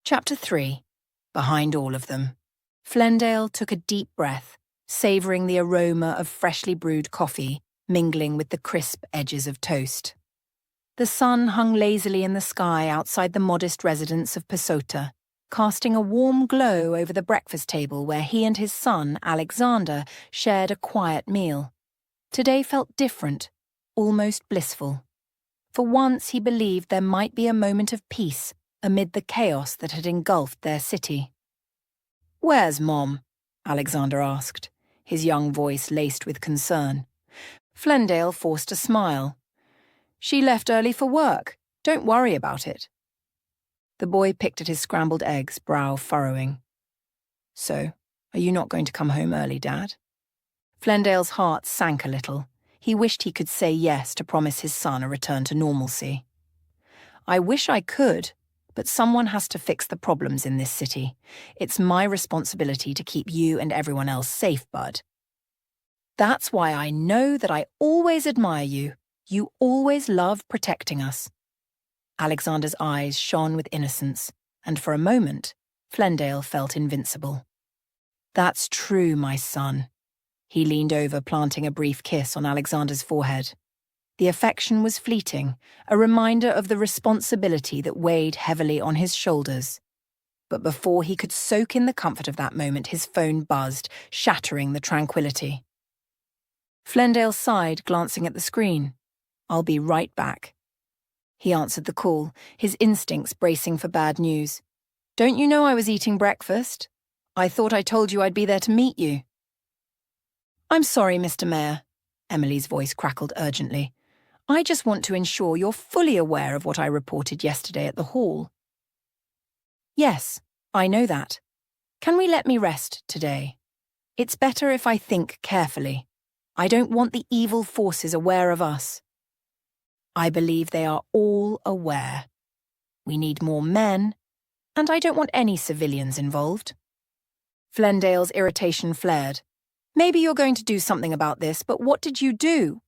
Chapter 3. Behind all of them. Flendale took a deep breath, savouring the aroma of freshly brewed coffee mingling with the crisp edges of toast. The sun hung lazily in the sky outside the modest residence of Pesota, casting a warm glow over the breakfast table where he and his son, Alexander, shared a quiet meal. Today felt different, almost blissful. For once he believed there might be a moment of peace amid the chaos that had engulfed their city. "Where's Mom?" Alexander asked, his young voice laced with concern. Flendale forced a smile. "She left early for work. Don't worry about it." The boy picked at his scrambled eggs, brow furrowing. "So, are you not going to come home early, Dad?" Flendale's heart sank a little. He wished he could say yes to promise his son a return to normalcy. "I wish I could, but someone has to fix the problems in this city. It's my responsibility to keep you and everyone else safe, Bud. That's why I know that I always admire you. You always love protecting us." Alexander's eyes shone with innocence, and for a moment, Flendale felt invincible. "That's true, my son." He leaned over, planting a brief kiss on Alexander's forehead. The affection was fleeting, a reminder of the responsibility that weighed heavily on his shoulders. But before he could soak in the comfort of that moment, his phone buzzed, shattering the tranquility. Flendale sighed, glancing at the screen. "I'll be right back." He answered the call, his instincts bracing for bad news. "Don't you know I was eating breakfast? I thought I told you I'd be there to meet you." "I'm sorry, Mr. Mayor," Emily's voice crackled urgently. "I just want to ensure you're fully aware of what I reported yesterday at the hall." "Yes, I know that. Can we let me rest today? It's better if I think carefully. I don't want the evil forces aware of us." "I believe they are all aware. We need more men, and I don't want any civilians involved." Flendale's irritation flared. "Maybe you're going to do something about this, but what did you do?"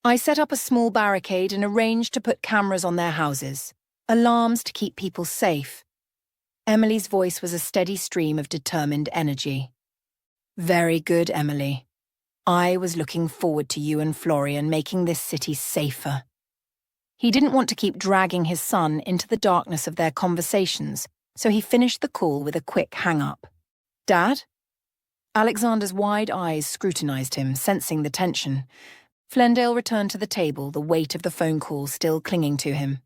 "I set up a small barricade and arranged to put cameras on their houses. Alarms to keep people safe." Emily's voice was a steady stream of determined energy. "Very good, Emily. I was looking forward to you and Florian making this city safer." He didn't want to keep dragging his son into the darkness of their conversations, so he finished the call with a quick hang-up. "Dad?" Alexander's wide eyes scrutinized him, sensing the tension. Flendale returned to the table, the weight of the phone call still clinging to him.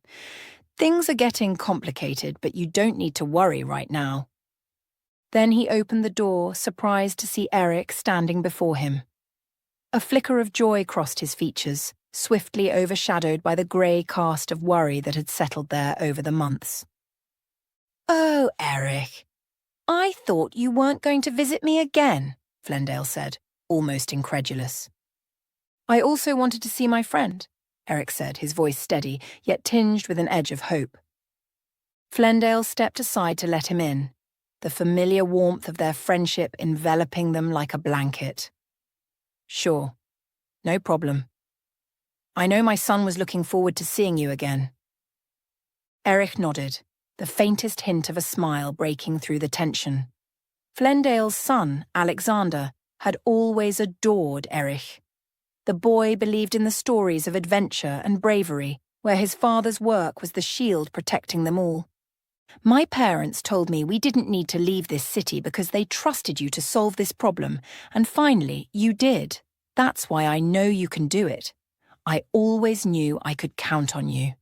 "Things are getting complicated, but you don't need to worry right now." Then he opened the door, surprised to see Eric standing before him. A flicker of joy crossed his features, swiftly overshadowed by the grey cast of worry that had settled there over the months. "Oh, Eric, I thought you weren't going to visit me again," Flendale said, almost incredulous. "I also wanted to see my friend," Eric said, his voice steady, yet tinged with an edge of hope. Flendale stepped aside to let him in, the familiar warmth of their friendship enveloping them like a blanket. "Sure, no problem. I know my son was looking forward to seeing you again." Eric nodded, the faintest hint of a smile breaking through the tension. Flendale's son, Alexander, had always adored Eric. The boy believed in the stories of adventure and bravery, where his father's work was the shield protecting them all. "My parents told me we didn't need to leave this city because they trusted you to solve this problem, and finally, you did. That's why I know you can do it. I always knew I could count on you,"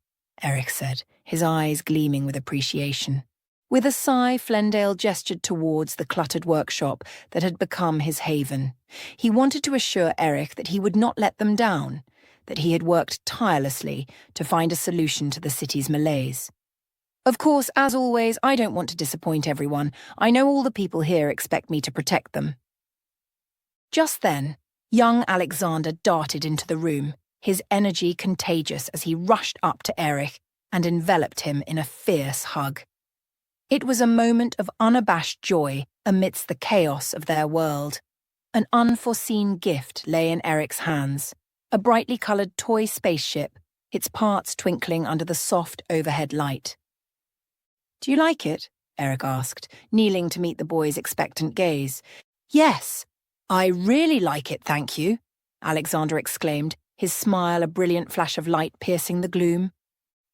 Eric said, his eyes gleaming with appreciation. With a sigh, Flendale gestured towards the cluttered workshop that had become his haven. He wanted to assure Eric that he would not let them down, that he had worked tirelessly to find a solution to the city's malaise. "Of course, as always, I don't want to disappoint everyone. I know all the people here expect me to protect them." Just then, young Alexander darted into the room, his energy contagious as he rushed up to Eric and enveloped him in a fierce hug. It was a moment of unabashed joy amidst the chaos of their world. An unforeseen gift lay in Eric's hands, a brightly coloured toy spaceship, its parts twinkling under the soft overhead light. Do you like it? Eric asked, kneeling to meet the boy's expectant gaze. Yes, I really like it, thank you, Alexander exclaimed, his smile a brilliant flash of light piercing the gloom.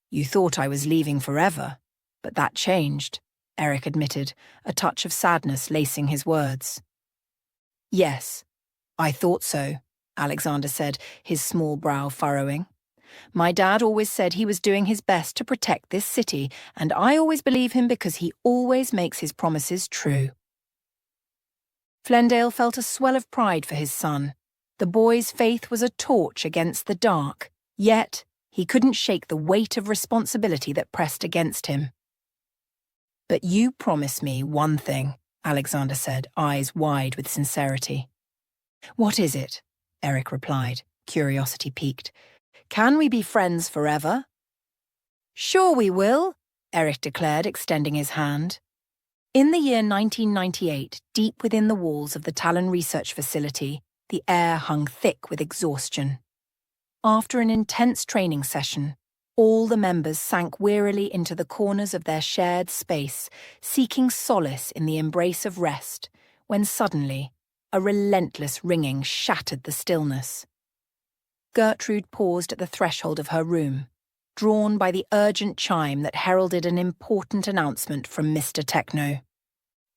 You thought I was leaving forever, but that changed, Eric admitted, a touch of sadness lacing his words. Yes, I thought so, Alexander said, his small brow furrowing. My dad always said he was doing his best to protect this city, and I always believe him because he always makes his promises true. Flendale felt a swell of pride for his son. The boy's faith was a torch against the dark, yet he couldn't shake the weight of responsibility that pressed against him. But you promise me one thing, Alexander said, eyes wide with sincerity. What is it? Eric replied, curiosity piqued. Can we be friends forever? Sure we will, Eric declared, extending his hand. In the year 1998, deep within the walls of the Talon Research Facility, the air hung thick with exhaustion. After an intense training session, all the members sank wearily into the corners of their shared space, seeking solace in the embrace of rest, when suddenly, a relentless ringing shattered the stillness. Gertrude paused at the threshold of her room, drawn by the urgent chime that heralded an important announcement from Mr. Techno.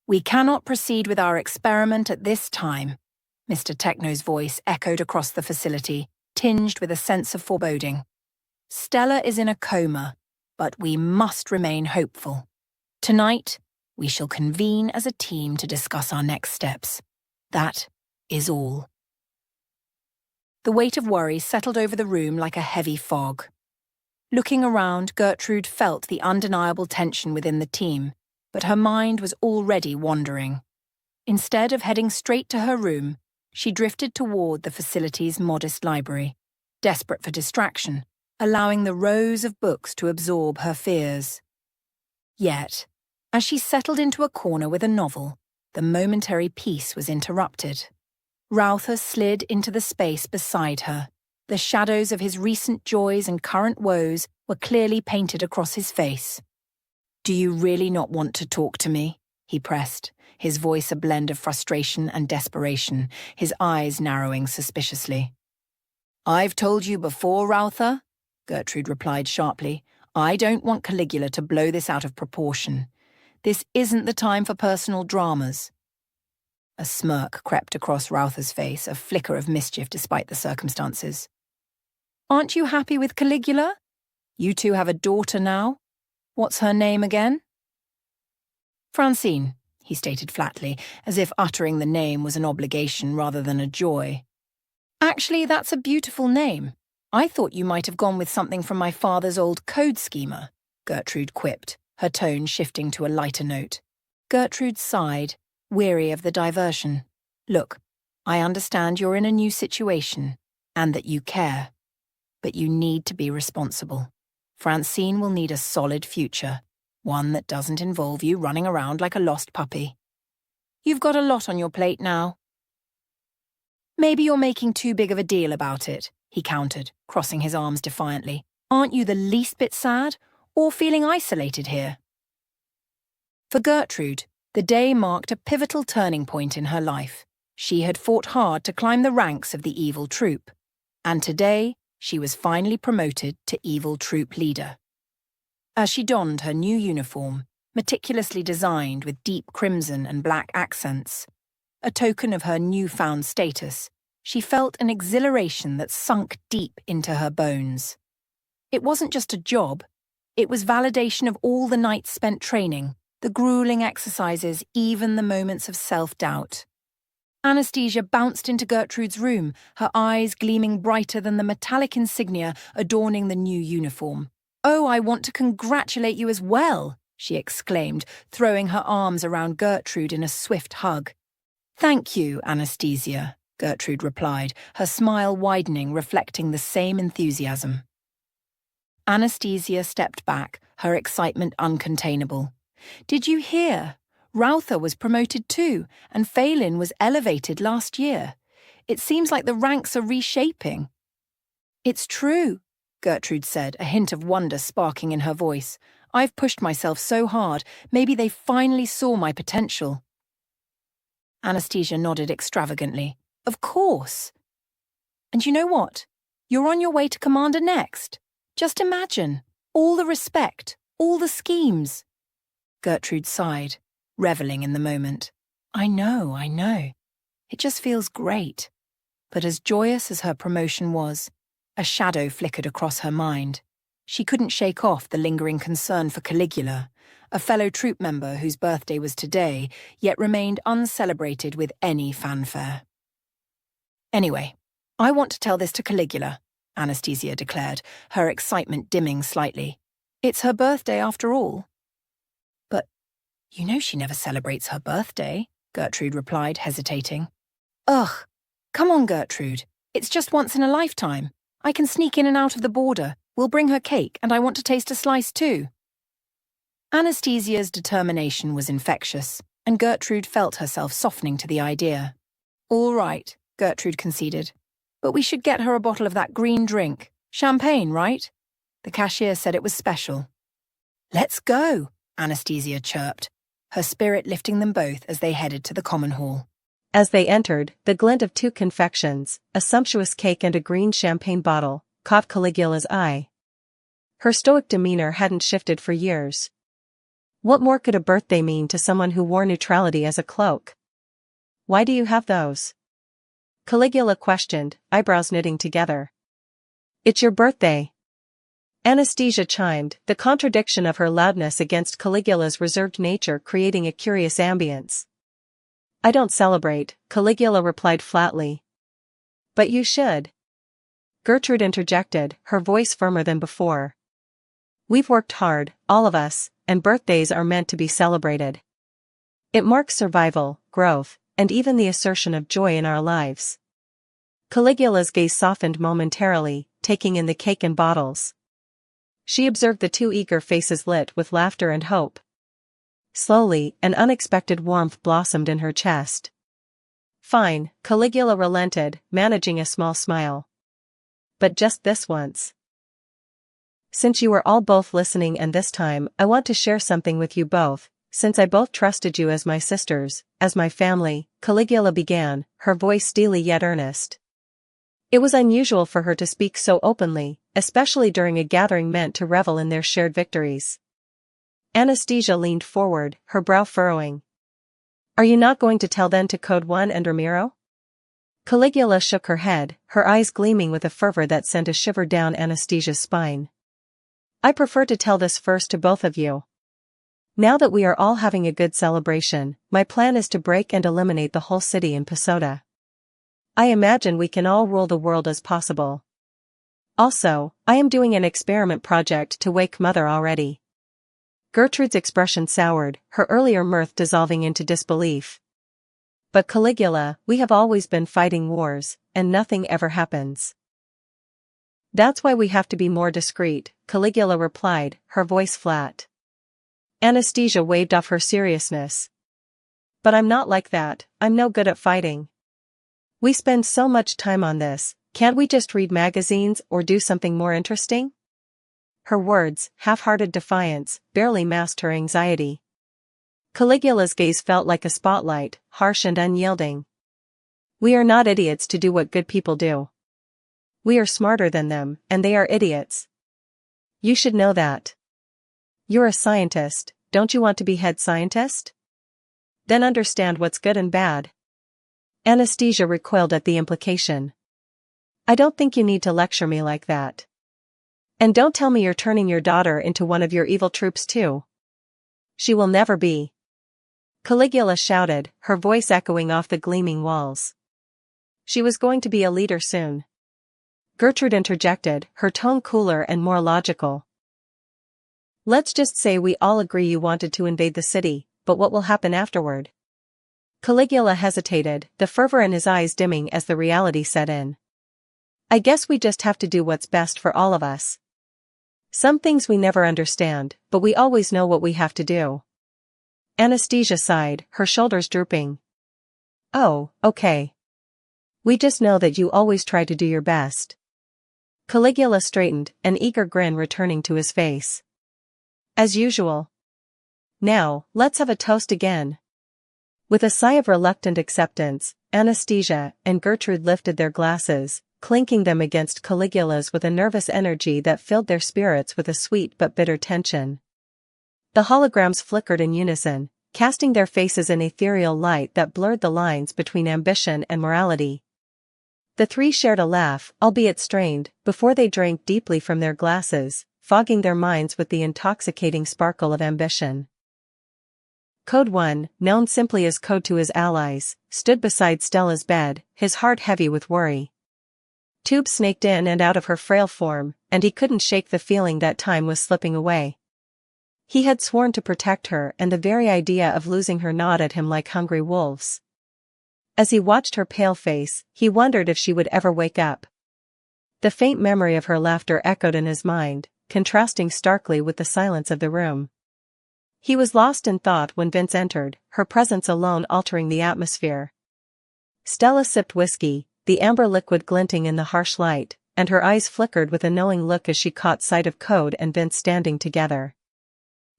We cannot proceed with our experiment at this time, Mr. Techno's voice echoed across the facility, tinged with a sense of foreboding. Stella is in a coma, but we must remain hopeful. Tonight, we shall convene as a team to discuss our next steps. That is all. The weight of worry settled over the room like a heavy fog. Looking around, Gertrude felt the undeniable tension within the team, but her mind was already wandering. Instead of heading straight to her room, she drifted toward the facility's modest library, desperate for distraction, allowing the rows of books to absorb her fears. Yet, as she settled into a corner with a novel, the momentary peace was interrupted. Rauther slid into the space beside her. The shadows of his recent joys and current woes were clearly painted across his face. Do you really not want to talk to me? He pressed, his voice a blend of frustration and desperation, his eyes narrowing suspiciously. I've told you before, Rauther, Gertrude replied sharply. I don't want Caligula to blow this out of proportion. This isn't the time for personal dramas. A smirk crept across Rauther's face, a flicker of mischief despite the circumstances. Aren't you happy with Caligula? You two have a daughter now. What's her name again? Francine, he stated flatly, as if uttering the name was an obligation rather than a joy. Actually, that's a beautiful name. I thought you might have gone with something from my father's old code schema, Gertrude quipped, her tone shifting to a lighter note. Gertrude sighed, weary of the diversion. Look, I understand you're in a new situation, and that you care. But you need to be responsible. Francine will need a solid future, one that doesn't involve you running around like a lost puppy. You've got a lot on your plate now. Maybe you're making too big of a deal about it, he countered, crossing his arms defiantly. Aren't you the least bit sad, or feeling isolated here? For Gertrude, the day marked a pivotal turning point in her life. She had fought hard to climb the ranks of the evil troop, and today she was finally promoted to evil troop leader. As she donned her new uniform, meticulously designed with deep crimson and black accents, a token of her newfound status, she felt an exhilaration that sunk deep into her bones. It wasn't just a job, it was validation of all the nights spent training, the grueling exercises, even the moments of self-doubt. Anastasia bounced into Gertrude's room, her eyes gleaming brighter than the metallic insignia adorning the new uniform. Oh, I want to congratulate you as well, she exclaimed, throwing her arms around Gertrude in a swift hug. Thank you, Anastasia, Gertrude replied, her smile widening, reflecting the same enthusiasm. Anastasia stepped back, her excitement uncontainable. Did you hear? Rauther was promoted too, and Phelan was elevated last year. It seems like the ranks are reshaping. It's true, Gertrude said, a hint of wonder sparking in her voice. I've pushed myself so hard, maybe they finally saw my potential. Anastasia nodded extravagantly. Of course. And you know what? You're on your way to Commander next. Just imagine. All the respect, all the schemes. Gertrude sighed, reveling in the moment. I know. It just feels great. But as joyous as her promotion was, a shadow flickered across her mind. She couldn't shake off the lingering concern for Caligula, a fellow troop member whose birthday was today, yet remained uncelebrated with any fanfare. Anyway, I want to tell this to Caligula, Anastasia declared, her excitement dimming slightly. It's her birthday after all. But you know she never celebrates her birthday, Gertrude replied, hesitating. Ugh, come on, Gertrude. It's just once in a lifetime. I can sneak in and out of the border. We'll bring her cake, and I want to taste a slice too. Anastasia's determination was infectious, and Gertrude felt herself softening to the idea. All right, Gertrude conceded. But we should get her a bottle of that green drink. Champagne, right? The cashier said it was special. Let's go, Anastasia chirped, her spirit lifting them both as they headed to the common hall. As they entered, the glint of 2 confections, a sumptuous cake and a green champagne bottle, caught Caligula's eye. Her stoic demeanor hadn't shifted for years. What more could a birthday mean to someone who wore neutrality as a cloak? Why do you have those? Caligula questioned, eyebrows knitting together. It's your birthday. Anastasia chimed, the contradiction of her loudness against Caligula's reserved nature creating a curious ambience. I don't celebrate, Caligula replied flatly. But you should. Gertrude interjected, her voice firmer than before. We've worked hard, all of us, and birthdays are meant to be celebrated. It marks survival, growth, and even the assertion of joy in our lives. Caligula's gaze softened momentarily, taking in the cake and bottles. She observed the 2 eager faces lit with laughter and hope. Slowly, an unexpected warmth blossomed in her chest. Fine, Caligula relented, managing a small smile. But just this once. Since you were all both listening and this time I want to share something with you both, since I both trusted you as my sisters, as my family, Caligula began, her voice steely yet earnest. It was unusual for her to speak so openly, especially during a gathering meant to revel in their shared victories. Anastasia leaned forward, her brow furrowing. Are you not going to tell then to Code 1 and Ramiro? Caligula shook her head, her eyes gleaming with a fervor that sent a shiver down Anastasia's spine. I prefer to tell this first to both of you. Now that we are all having a good celebration, my plan is to break and eliminate the whole city in Pasota. I imagine we can all rule the world as possible. Also, I am doing an experiment project to wake Mother already. Gertrude's expression soured, her earlier mirth dissolving into disbelief. But Caligula, we have always been fighting wars, and nothing ever happens. That's why we have to be more discreet, Caligula replied, her voice flat. Anastasia waved off her seriousness. But I'm not like that, I'm no good at fighting. We spend so much time on this, can't we just read magazines or do something more interesting? Her words, half-hearted defiance, barely masked her anxiety. Caligula's gaze felt like a spotlight, harsh and unyielding. We are not idiots to do what good people do. We are smarter than them, and they are idiots. You should know that. You're a scientist, don't you want to be head scientist? Then understand what's good and bad. Anastasia recoiled at the implication. I don't think you need to lecture me like that. And don't tell me you're turning your daughter into one of your evil troops too. She will never be. Caligula shouted, her voice echoing off the gleaming walls. She was going to be a leader soon. Gertrude interjected, her tone cooler and more logical. Let's just say we all agree you wanted to invade the city, but what will happen afterward? Caligula hesitated, the fervor in his eyes dimming as the reality set in. I guess we just have to do what's best for all of us. Some things we never understand, but we always know what we have to do. Anastasia sighed, her shoulders drooping. Oh, okay. We just know that you always try to do your best. Caligula straightened, an eager grin returning to his face. As usual. Now, let's have a toast again. With a sigh of reluctant acceptance, Anastasia and Gertrude lifted their glasses, clinking them against Caligula's with a nervous energy that filled their spirits with a sweet but bitter tension. The holograms flickered in unison, casting their faces in ethereal light that blurred the lines between ambition and morality. The three shared a laugh, albeit strained, before they drank deeply from their glasses, fogging their minds with the intoxicating sparkle of ambition. Code 1, known simply as Code to his allies, stood beside Stella's bed, his heart heavy with worry. Tubes snaked in and out of her frail form, and he couldn't shake the feeling that time was slipping away. He had sworn to protect her, and the very idea of losing her gnawed at him like hungry wolves. As he watched her pale face, he wondered if she would ever wake up. The faint memory of her laughter echoed in his mind, contrasting starkly with the silence of the room. He was lost in thought when Vince entered, her presence alone altering the atmosphere. Stella sipped whiskey, the amber liquid glinting in the harsh light, and her eyes flickered with a knowing look as she caught sight of Code and Vince standing together.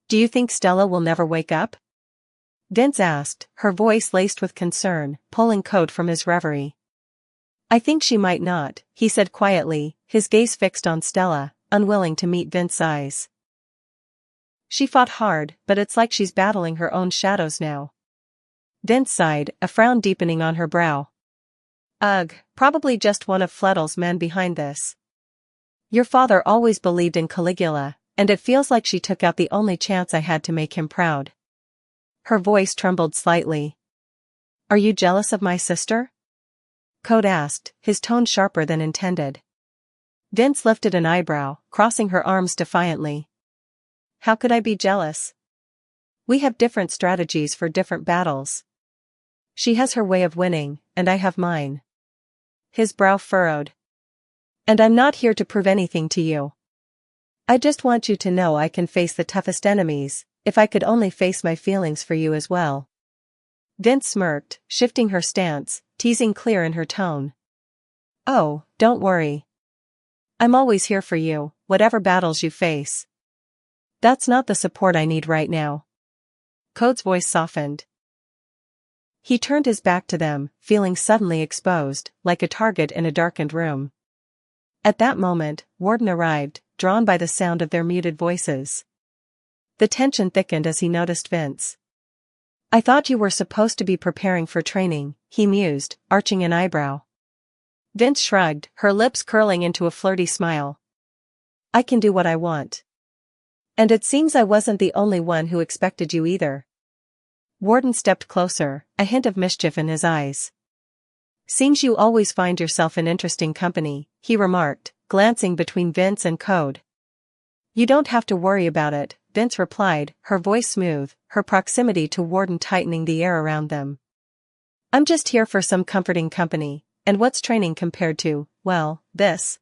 "Do you think Stella will never wake up?" Vince asked, her voice laced with concern, pulling Code from his reverie. "I think she might not," he said quietly, his gaze fixed on Stella, unwilling to meet Vince's eyes. "She fought hard, but it's like she's battling her own shadows now." Vince sighed, a frown deepening on her brow. "Ugh, probably just one of Fledel's men behind this. Your father always believed in Caligula, and it feels like she took out the only chance I had to make him proud." Her voice trembled slightly. "Are you jealous of my sister?" Code asked, his tone sharper than intended. Vince lifted an eyebrow, crossing her arms defiantly. "How could I be jealous? We have different strategies for different battles. She has her way of winning, and I have mine." His brow furrowed. "And I'm not here to prove anything to you. I just want you to know I can face the toughest enemies, if I could only face my feelings for you as well." Vince smirked, shifting her stance, teasing clear in her tone. "Oh, don't worry. I'm always here for you, whatever battles you face. That's not the support I need right now." Code's voice softened. He turned his back to them, feeling suddenly exposed, like a target in a darkened room. At that moment, Walden arrived, drawn by the sound of their muted voices. The tension thickened as he noticed Vince. "I thought you were supposed to be preparing for training," he mused, arching an eyebrow. Vince shrugged, her lips curling into a flirty smile. "I can do what I want. And it seems I wasn't the only one who expected you either." Walden stepped closer, a hint of mischief in his eyes. "Seems you always find yourself in interesting company," he remarked, glancing between Vince and Code. "You don't have to worry about it," Vince replied, her voice smooth, her proximity to Walden tightening the air around them. "I'm just here for some comforting company, and what's training compared to, well, this?"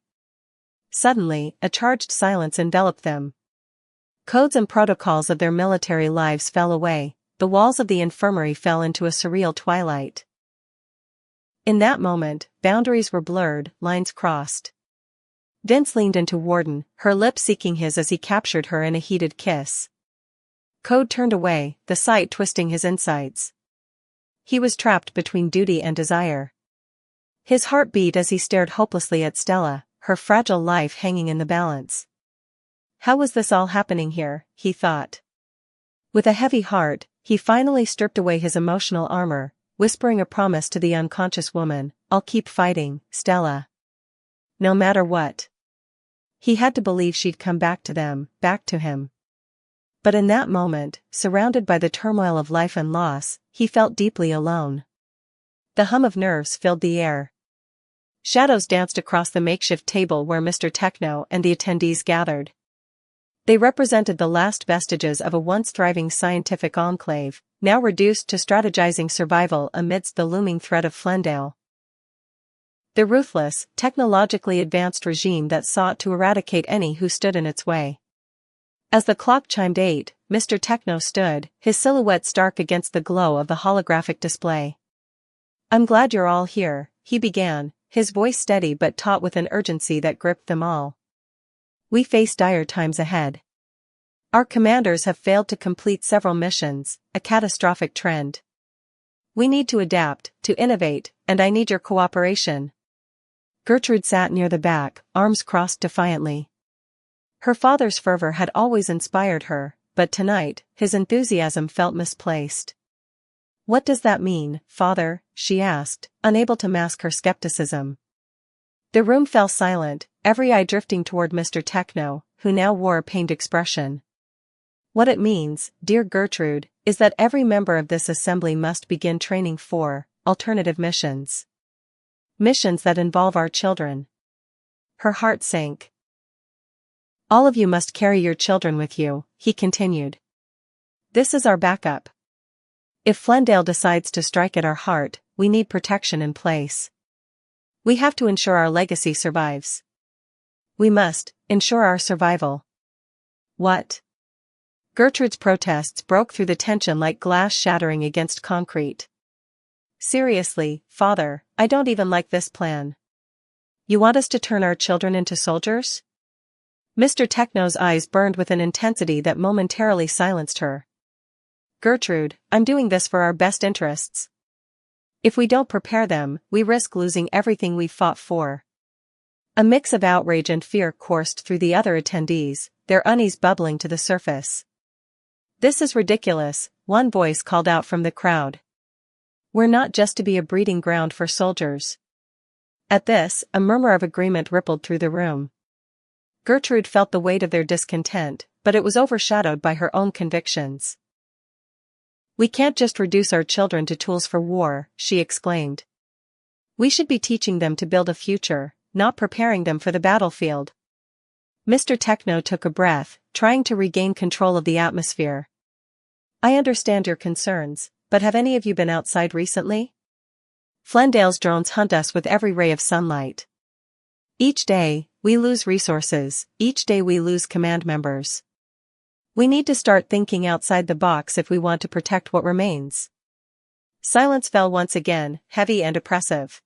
Suddenly, a charged silence enveloped them. Codes and protocols of their military lives fell away, the walls of the infirmary fell into a surreal twilight. In that moment, boundaries were blurred, lines crossed. Vince leaned into Walden, her lips seeking his as he captured her in a heated kiss. Code turned away, the sight twisting his insides. He was trapped between duty and desire. His heart beat as he stared hopelessly at Stella, her fragile life hanging in the balance. How was this all happening here, he thought. With a heavy heart, he finally stripped away his emotional armor, whispering a promise to the unconscious woman, "I'll keep fighting, Stella. No matter what." He had to believe she'd come back to them, back to him. But in that moment, surrounded by the turmoil of life and loss, he felt deeply alone. The hum of nerves filled the air. Shadows danced across the makeshift table where Mr. Techno and the attendees gathered. They represented the last vestiges of a once thriving scientific enclave, now reduced to strategizing survival amidst the looming threat of Flendale. The ruthless, technologically advanced regime that sought to eradicate any who stood in its way. As the clock chimed 8, Mr. Techno stood, his silhouette stark against the glow of the holographic display. "I'm glad you're all here," he began, his voice steady but taut with an urgency that gripped them all. "We face dire times ahead. Our commanders have failed to complete several missions, a catastrophic trend. We need to adapt, to innovate, and I need your cooperation. Gertrude sat near the back, arms crossed defiantly. Her father's fervor had always inspired her, but tonight, his enthusiasm felt misplaced. What does that mean, father? She asked, unable to mask her skepticism. The room fell silent, every eye drifting toward Mr. Techno, who now wore a pained expression. What it means, dear Gertrude, is that every member of this assembly must begin training for alternative missions. Missions that involve our children. Her heart sank. All of you must carry your children with you, he continued. This is our backup. If Flendale decides to strike at our heart, we need protection in place. We have to ensure our legacy survives. We must ensure our survival. What? Gertrude's protests broke through the tension like glass shattering against concrete. Seriously, father, I don't even like this plan. You want us to turn our children into soldiers? Mr. Techno's eyes burned with an intensity that momentarily silenced her. Gertrude, I'm doing this for our best interests. If we don't prepare them, we risk losing everything we've fought for. A mix of outrage and fear coursed through the other attendees, their unease bubbling to the surface. This is ridiculous, one voice called out from the crowd. We're not just to be a breeding ground for soldiers. At this, a murmur of agreement rippled through the room. Gertrude felt the weight of their discontent, but it was overshadowed by her own convictions. We can't just reduce our children to tools for war, she exclaimed. We should be teaching them to build a future, not preparing them for the battlefield. Mr. Techno took a breath, trying to regain control of the atmosphere. I understand your concerns, but have any of you been outside recently? Flendale's drones hunt us with every ray of sunlight. Each day, we lose resources, each day we lose command members. We need to start thinking outside the box if we want to protect what remains. Silence fell once again, heavy and oppressive.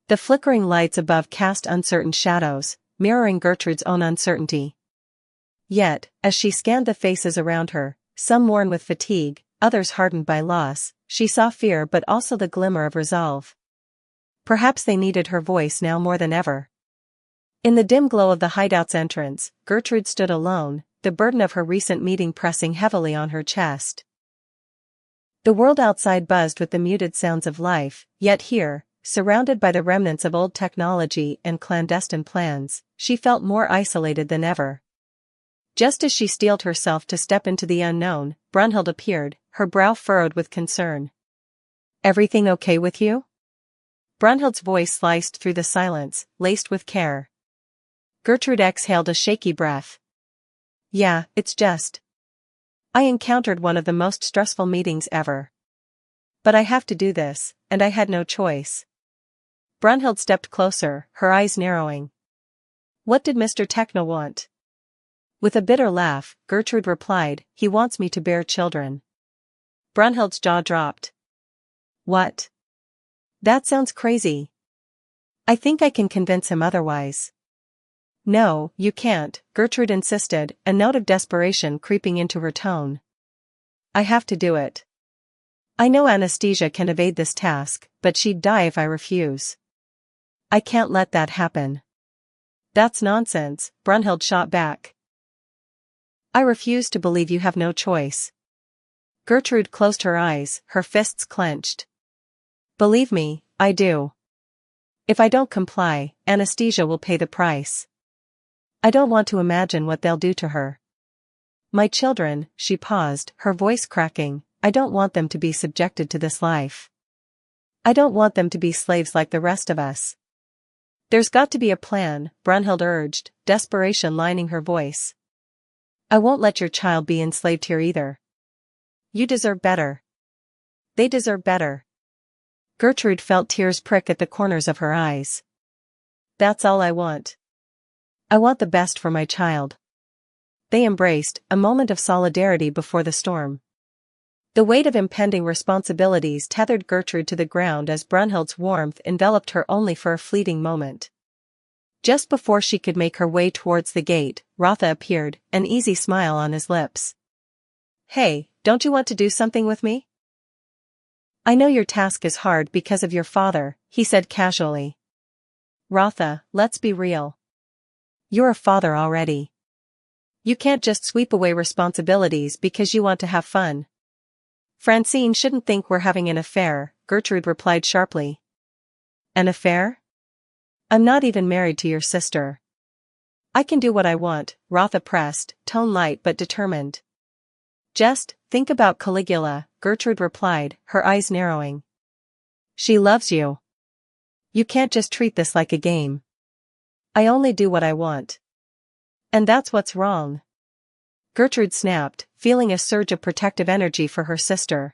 The flickering lights above cast uncertain shadows, mirroring Gertrude's own uncertainty. Yet, as she scanned the faces around her, some worn with fatigue, others hardened by loss, she saw fear but also the glimmer of resolve. Perhaps they needed her voice now more than ever. In the dim glow of the hideout's entrance, Gertrude stood alone, the burden of her recent meeting pressing heavily on her chest. The world outside buzzed with the muted sounds of life, yet here, surrounded by the remnants of old technology and clandestine plans, she felt more isolated than ever. Just as she steeled herself to step into the unknown, Brunhild appeared, her brow furrowed with concern. Everything okay with you? Brunhild's voice sliced through the silence, laced with care. Gertrude exhaled a shaky breath. Yeah, it's just. I encountered one of the most stressful meetings ever. But I have to do this, and I had no choice. Brunhild stepped closer, her eyes narrowing. What did Mr. Techno want? With a bitter laugh, Gertrude replied, he wants me to bear children. Brunhild's jaw dropped. What? That sounds crazy. I think I can convince him otherwise. No, you can't, Gertrude insisted, a note of desperation creeping into her tone. I have to do it. I know Anastasia can evade this task, but she'd die if I refuse. I can't let that happen. That's nonsense, Brunhild shot back. I refuse to believe you have no choice. Gertrude closed her eyes, her fists clenched. Believe me, I do. If I don't comply, Anastasia will pay the price. I don't want to imagine what they'll do to her. My children, she paused, her voice cracking, I don't want them to be subjected to this life. I don't want them to be slaves like the rest of us. There's got to be a plan, Brunhild urged, desperation lining her voice. I won't let your child be enslaved here either. You deserve better. They deserve better. Gertrude felt tears prick at the corners of her eyes. That's all I want. I want the best for my child. They embraced, a moment of solidarity before the storm. The weight of impending responsibilities tethered Gertrude to the ground as Brunhild's warmth enveloped her only for a fleeting moment. Just before she could make her way towards the gate, Rotha appeared, an easy smile on his lips. "Hey, don't you want to do something with me?" "I know your task is hard because of your father," he said casually. "Rotha, let's be real. You're a father already. You can't just sweep away responsibilities because you want to have fun." "Francine shouldn't think we're having an affair," Gertrude replied sharply. "An affair? I'm not even married to your sister." "I can do what I want," Rotha pressed, tone light but determined. "Just think about Caligula," Gertrude replied, her eyes narrowing. "She loves you. You can't just treat this like a game." "I only do what I want." "And that's what's wrong," Gertrude snapped, feeling a surge of protective energy for her sister.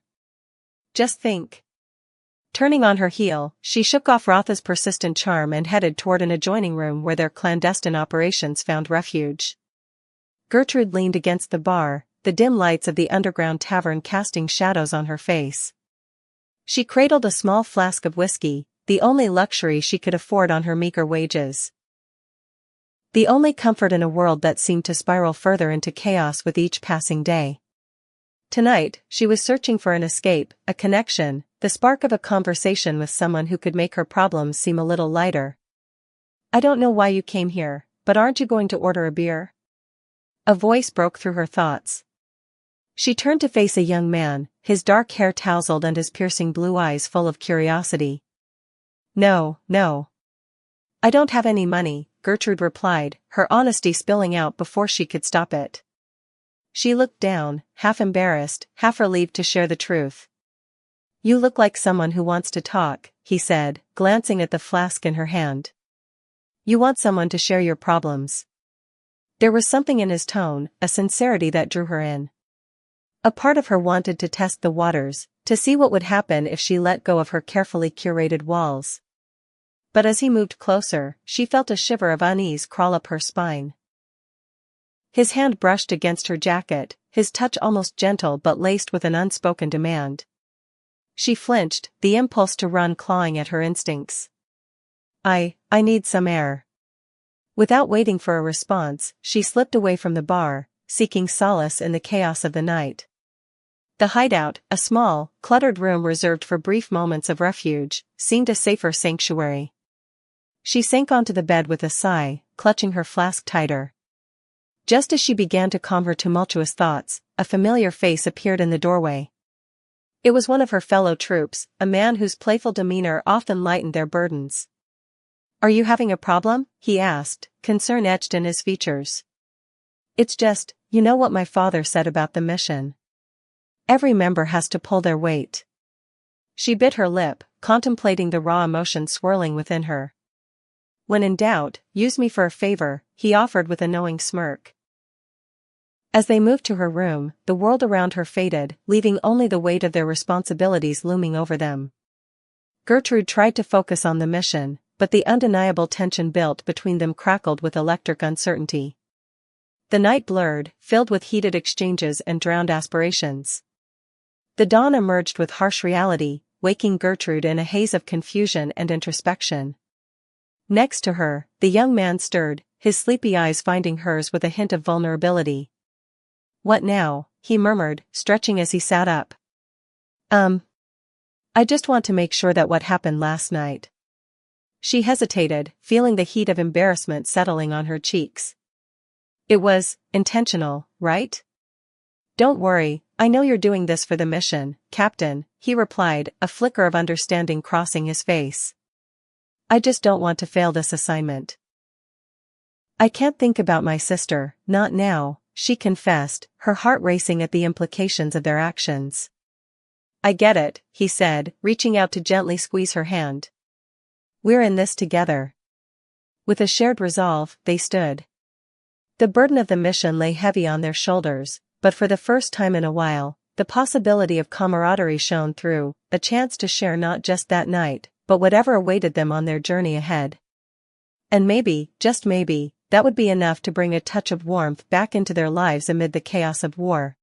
"Just think." Turning on her heel, she shook off Rotha's persistent charm and headed toward an adjoining room where their clandestine operations found refuge. Gertrude leaned against the bar, the dim lights of the underground tavern casting shadows on her face. She cradled a small flask of whiskey, the only luxury she could afford on her meager wages. The only comfort in a world that seemed to spiral further into chaos with each passing day. Tonight, she was searching for an escape, a connection, the spark of a conversation with someone who could make her problems seem a little lighter. "I don't know why you came here, but aren't you going to order a beer?" A voice broke through her thoughts. She turned to face a young man, his dark hair tousled and his piercing blue eyes full of curiosity. No. I don't have any money," Gertrude replied, her honesty spilling out before she could stop it. She looked down, half embarrassed, half relieved to share the truth. "You look like someone who wants to talk," he said, glancing at the flask in her hand. "You want someone to share your problems." There was something in his tone, a sincerity that drew her in. A part of her wanted to test the waters, to see what would happen if she let go of her carefully curated walls. But as he moved closer, she felt a shiver of unease crawl up her spine. His hand brushed against her jacket, his touch almost gentle but laced with an unspoken demand. She flinched, the impulse to run clawing at her instincts. I need some air." Without waiting for a response, she slipped away from the bar, seeking solace in the chaos of the night. The hideout, a small, cluttered room reserved for brief moments of refuge, seemed a safer sanctuary. She sank onto the bed with a sigh, clutching her flask tighter. Just as she began to calm her tumultuous thoughts, a familiar face appeared in the doorway. It was one of her fellow troops, a man whose playful demeanor often lightened their burdens. "Are you having a problem?" he asked, concern etched in his features. "It's just, you know what my father said about the mission. Every member has to pull their weight." She bit her lip, contemplating the raw emotion swirling within her. "When in doubt, use me for a favor," he offered with a knowing smirk. As they moved to her room, the world around her faded, leaving only the weight of their responsibilities looming over them. Gertrude tried to focus on the mission, but the undeniable tension built between them crackled with electric uncertainty. The night blurred, filled with heated exchanges and drowned aspirations. The dawn emerged with harsh reality, waking Gertrude in a haze of confusion and introspection. Next to her, the young man stirred, his sleepy eyes finding hers with a hint of vulnerability. "What now?" he murmured, stretching as he sat up. I just want to make sure that what happened last night." She hesitated, feeling the heat of embarrassment settling on her cheeks. "It was intentional, right?" "Don't worry, I know you're doing this for the mission, Captain," he replied, a flicker of understanding crossing his face. "I just don't want to fail this assignment." "I can't think about my sister, not now," she confessed, her heart racing at the implications of their actions. "I get it," he said, reaching out to gently squeeze her hand. "We're in this together." With a shared resolve, they stood. The burden of the mission lay heavy on their shoulders, but for the first time in a while, the possibility of camaraderie shone through, a chance to share not just that night, but whatever awaited them on their journey ahead. And maybe, just maybe, that would be enough to bring a touch of warmth back into their lives amid the chaos of war.